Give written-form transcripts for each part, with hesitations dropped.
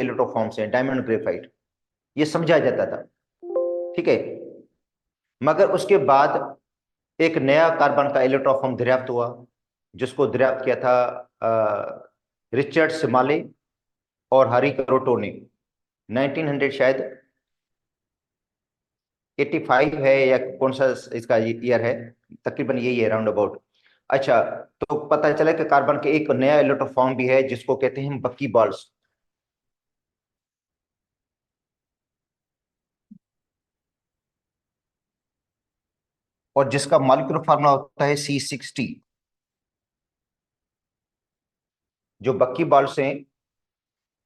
इलेक्ट्रोफॉर्म्स हैं, diamond graphite, ये समझा जाता था। ठीक है, मगर उसके बाद एक नया कार्बन का इलेक्ट्रोफॉर्म दरियाफ्त हुआ, जिसको दरियाफ्त किया था रिचर्ड सिमाले और हरी करोटो ने। 1900 शायद 85 है या कौन सा इसका ईयर है, तकरीबन यही है, राउंड अबाउट। अच्छा, तो पता चला कि कार्बन के एक नया इलेक्ट्रोफॉर्म भी है जिसको कहते हैं बक्की बॉल्स। और जिसका मॉलिक्यूलर फार्मूला होता है C60। जो बक्की बॉल्स हैं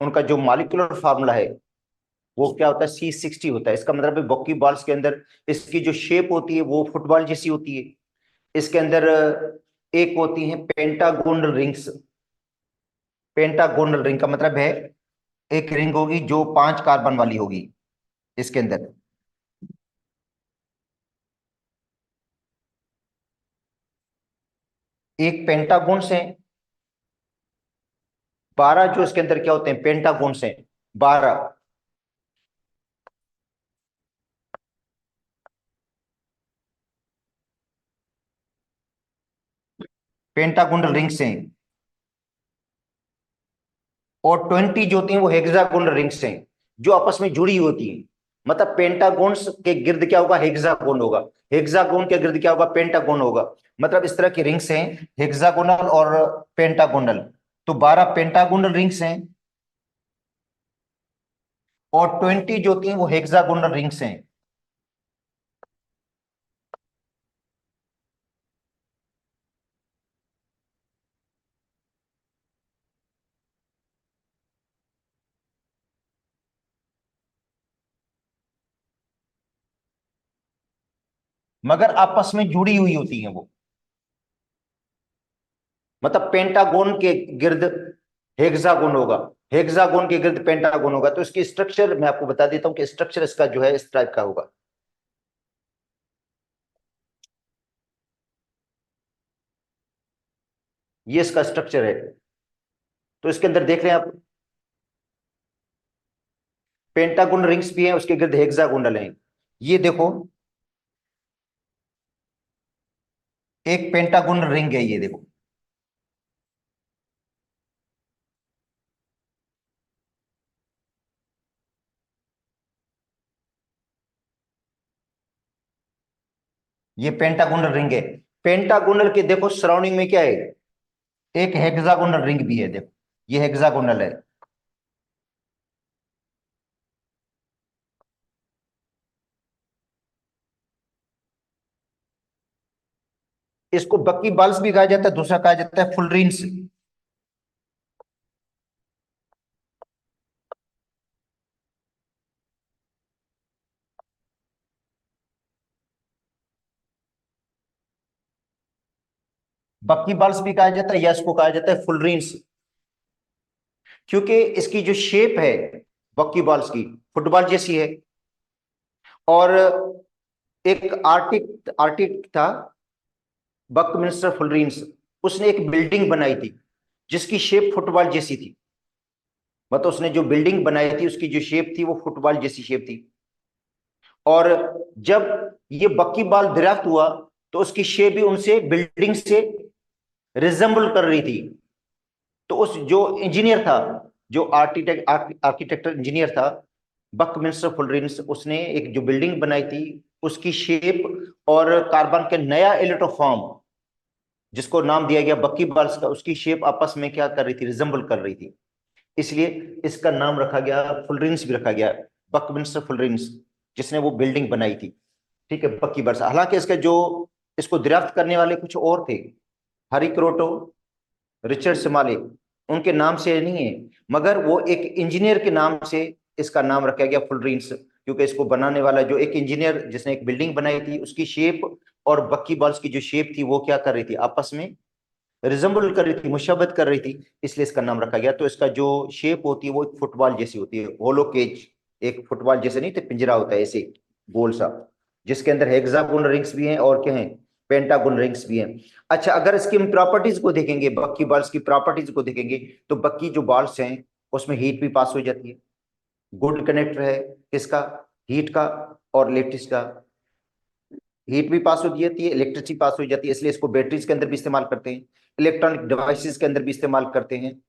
उनका जो मॉलिक्यूलर फार्मूला है वो क्या होता है, C60 होता है। इसका मतलब है बक्की बॉल्स के अंदर इसकी जो शेप होती है वो फुटबॉल जैसी होती है। इसके अंदर एक होती है पेंटागोनल रिंग्स। पेंटागोनल रिंग का मतलब है एक रिंग होगी जो 5 कार्बन वाली होगी इसके अंदर। एक पेंटागोन्स है, 12 जो इसके अंदर क्या होते हैं, पेंटागोन्स हैं 12। पेंटागोनल रिंग्स हैं। और 20 जो होती हैं वो हेक्सागोनल रिंग्स हैं, जो आपस में जुड़ी होती हैं। मतलब पेंटागोन्स के गिर्द क्या होगा, हेक्सागोन होगा। हेक्सागोन के गिर्द क्या होगा, पेंटागोन होगा। मतलब इस तरह की रिंग्स हैं, हेक्सागोनल और पेंटागोनल। तो 12 पेंटागोनल रिंग्स हैं और 20 जो होती हैं वो हेक्सागोनल रिंग्स हैं। मगर आपस में जुड़ी हुई होती हैं वो। मतलब पेंटागोन के गिर्द हेक्सागोन होगा, हेक्सागोन के गिर्द पेंटागोन होगा। तो इसकी स्ट्रक्चर मैं आपको बता देता हूं कि स्ट्रक्चर इसका जो है इस टाइप का होगा। ये इसका स्ट्रक्चर है। तो इसके अंदर देख रहे हैं आप, पेंटागोनल रिंग्स भी हैं, उसके गिर्द हेक्सागोनल हैं। ये देखो, एक पेंटागोनल रिंग है, ये देखो। ये पेंटागोनल रिंग है। पेंटागोनल के देखो सराउंडिंग में क्या है, एक हेक्सागोनल रिंग भी है, देखो ये हेक्सागोनल है। इसको बक्की बाल्स भी कहा जाता है, दूसरा कहा जाता है फुलरीन्स। बक्की बाल्स भी कहा जाता है या इसको कहा जाता है फुलरीन्स, क्योंकि इसकी जो शेप है बक्की बॉल्स की फुटबॉल जैसी है। और एक आर्टिक आर्टिक था, बकमिंस्टर फुलरीन्स, उसने एक बिल्डिंग बनाई थी जिसकी शेप फुटबॉल जैसी थी। मतलब उसने जो बिल्डिंग बनाई थी उसकी जो शेप थी वो फुटबॉल जैसी शेप थी। और जब ये बक्की बॉल दरियाफ्त हुआ तो उसकी शेप भी उनसे बिल्डिंग से रिजेंबल कर रही थी। तो उस जो इंजीनियर था, जो आर्किटेक्टर इंजीनियर था, बकमिंस्टर फुलरीन्स, उसने एक जो बिल्डिंग बनाई थी उसकी शेप और कार्बन के नया इलेक्ट्रोफॉर्म जिसको नाम दिया गया बक्की बाल्स का, उसकी शेप आपस में क्या कर रही थी, रिजेंबल कर रही थी। इसलिए इसका नाम रखा गया, फुलरीन्स भी रखा गया, बकमिंस्टर फुलरीन्स, जिसने वो बिल्डिंग बनाई थी। ठीक है, बक्की बाल्स। हालांकि इसके जो इसको दरियाफ्त करने वाले कुछ और थे, हरी क्रोटो, रिचर्ड सिमाले, उनके नाम से नहीं है, मगर वो एक इंजीनियर के नाम से इसका नाम रखा गया फुलरीन्स। क्योंकि इसको बनाने वाला जो एक इंजीनियर जिसने एक बिल्डिंग बनाई थी उसकी शेप और बक्की बॉल्स की जो शेप थी वो क्या कर रही थी, आपस में रिजेंबल कर रही थी, मुशब्बत कर रही थी, इसलिए इसका नाम रखा गया। तो इसका जो शेप होती है वो एक फुटबॉल जैसी होती है, होलो केज। एक फुटबॉल जैसे नहीं तो पिंजरा होता है ऐसे गोल सा, जिसके अंदर हेक्सागोनल रिंग्स भी हैं और क्या हैं, पेंटागोनल रिंग्स भी हैं। अच्छा, अगर इसकी हम प्रॉपर्टीज को देखेंगे, बक्की बॉल्स की प्रॉपर्टीज को देखेंगे, तो बक्की जो बॉल्स हैं उसमें हीट भी पास हो जाती है। गुड कंडक्टर है किसका, हीट का और इलेक्ट्रिसिटी का। हीट भी पास हो जाती है, इलेक्ट्रिसिटी पास हो जाती है, इसलिए इसको बैटरीज के अंदर भी इस्तेमाल करते हैं, इलेक्ट्रॉनिक डिवाइसेस के अंदर भी इस्तेमाल करते हैं,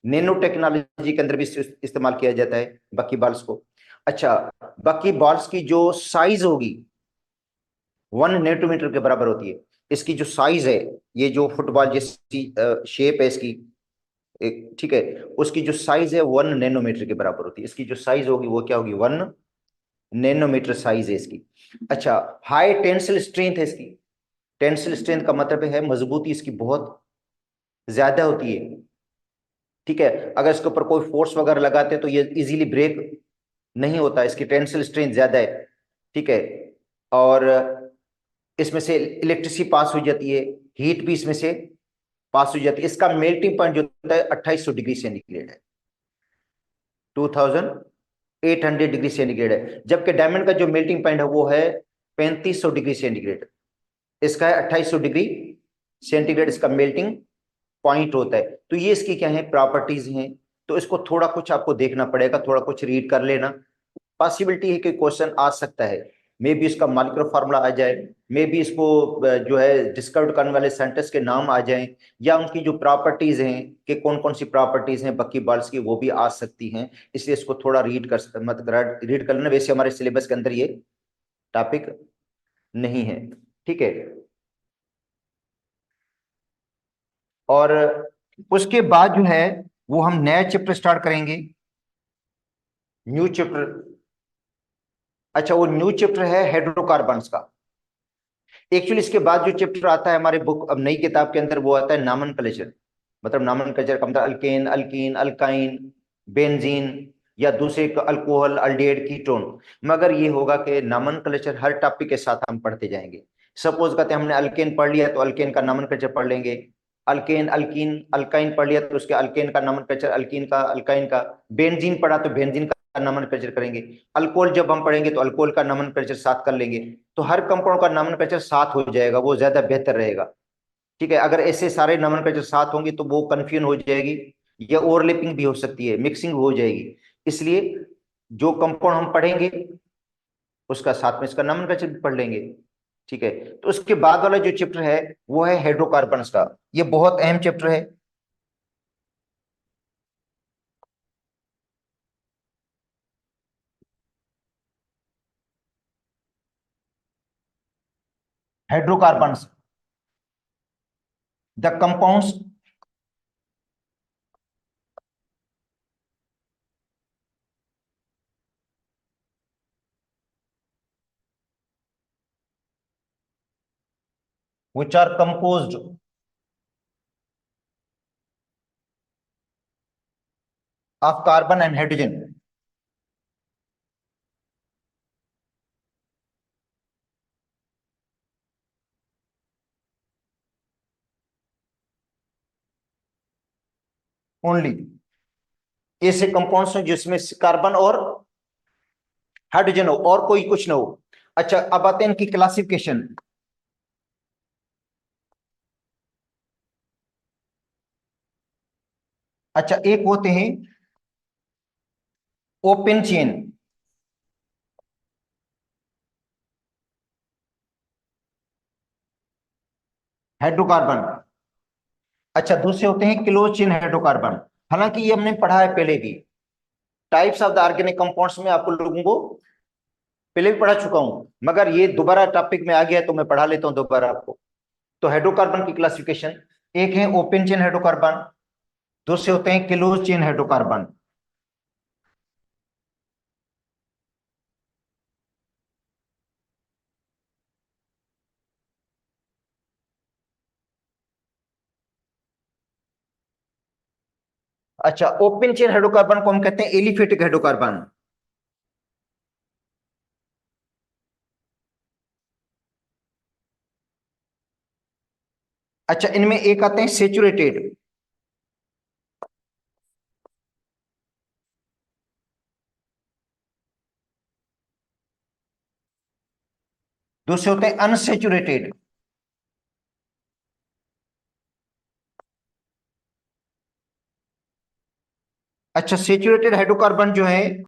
नैनो टेक्नोलॉजी के अंदर भी इस्तेमाल किया जाता है बकी बॉल्स को। अच्छा, बकी बॉल्स की जो साइज होगी 1 नैनोमीटर के बराबर होती है। इसकी जो साइज है, ये जो फुटबॉल जैसी शेप है इसकी, एक ठीक है, उसकी जो साइज है 1 नैनोमीटर के बराबर होती है। इसकी जो साइज होगी वो क्या होगी, 1 नैनोमीटर साइज है इसकी। अच्छा, हाई टेंसिल स्ट्रेंथ है इसकी। टेंसिल स्ट्रेंथ का मतलब है मजबूती इसकी बहुत ज्यादा होती है। ठीक है, अगर इसके ऊपर कोई फोर्स वगैरह लगाते हैं तो ये इजीली ब्रेक नहीं होता, इसकी टेंसिल स्ट्रेंथ ज्यादा है। ठीक है, और इसमें से इलेक्ट्रिसिटी पास हो जाती है, हीट भी इसमें से पास हो जाती है। इसका मेल्टिंग पॉइंट जो होता है 2800 डिग्री सेंटीग्रेड है, 2800 डिग्री सेंटीग्रेड है। जबकि डायमंड का जो मेल्टिंग पॉइंट है वो है 3500 डिग्री सेंटीग्रेड। इसका है 2800 डिग्री सेंटीग्रेड, इसका मेल्टिंग पॉइंट होता है। तो ये इसकी क्या है, प्रॉपर्टीज हैं। तो इसको थोड़ा कुछ आपको देखना पड़ेगा, थोड़ा कुछ रीड कर लेना। पॉसिबिलिटी है कि क्वेश्चन आ सकता है, मे बी इसका मॉलिक्यूलर फार्मूला आ जाए, मे बी इसको जो है डिस्कवर करने वाले साइंटिस्ट के नाम आ जाएं, या उनकी जो प्रॉपर्टीज हैं कि कौन कौन सी प्रॉपर्टीज हैं बकी बॉल्स की, वो भी आ सकती हैं। इसलिए इसको थोड़ा रीड कर लेना। वैसे हमारे सिलेबस के अंदर ये टॉपिक नहीं है। ठीक है, और उसके बाद जो है वो हम नया चैप्टर स्टार्ट करेंगे, न्यू चैप्टर। अच्छा, वो न्यू चैप्टर है हाइड्रोकार्बन्स का। एक्चुअली इसके बाद जो चैप्टर आता है हमारे बुक, अब नई किताब के अंदर, वो आता है नामनक्लेचर। मतलब नामनक्लेचर का मतलब अल्केन, अल्कीन, अल्काइन, बेंजीन, या दूसरे अल्कोहल, अल्डेहाइड, कीटोन। मगर ये होगा कि नामनक्लेचर हर टॉपिक के साथ हम पढ़ते जाएंगे। सपोज कहते हैं हमने अल्केन पढ़ लिया तो अल्केन का नामनक्लेचर पढ़ लेंगे। अल्केन, अल्कीन, अल्काइन पढ़ लिया तो उसके अल्केन का नामनक्लेचर, अल्कीन का, अल्काइन का। बेंजीन पढ़ा तो बेंजीन का नामनक्लेचर करेंगे। अल्कोहल जब हम पढ़ेंगे तो अल्कोहल का नामनक्लेचर साथ कर लेंगे। तो हर कंपाउंड का नोमेनक्लेचर साथ हो जाएगा, वो ज्यादा बेहतर रहेगा। ठीक है, अगर ऐसे सारे नोमेनक्लेचर साथ होंगे तो वो कंफ्यूजन हो जाएगी, या ओवरलैपिंग भी हो सकती है, मिक्सिंग हो जाएगी। इसलिए जो कंपाउंड हम पढ़ेंगे उसका साथ में इसका नोमेनक्लेचर भी पढ़ लेंगे। ठीक है, तो उसके बाद वाला जो चैप्टर है वो है हाइड्रोकार्बन्स का। ये बहुत अहम चैप्टर है। Hydrocarbons, the compounds. Which are composed of carbon and hydrogen. Only ऐसे कंपाउंड्स हैं जिसमें कार्बन और हाइड्रोजन हो और कोई कुछ ना हो। अच्छा, अब आते हैं इनकी क्लासिफिकेशन। अच्छा, एक होते हैं ओपन चेन, हाइड्रोकार्बन। अच्छा, दूसरे होते हैं क्लोज चेन हाइड्रोकार्बन। हालांकि ये हमने पढ़ा है पहले भी, types of the organic compounds में आपको लोगों को पहले भी पढ़ा चुका हूं, मगर ये दोबारा टॉपिक में आ गया है तो मैं पढ़ा लेता हूं दोबारा आपको। तो हाइड्रोकार्बन की क्लासिफिकेशन, एक है ओपन चेन हाइड्रोकार्बन, दूसरे होते हैं क्लोज चेन हाइड्रोकार्बन। अच्छा, ओपन चेन हाइड्रोकार्बन को हम कहते हैं एलिफेटिक हाइड्रोकार्बन। अच्छा, इनमें एक आते हैं सेचुरेटेड, दूसरे होते हैं अनसेचुरेटेड। अच्छा, सेचुरेटेड हाइड्रोकार्बन जो है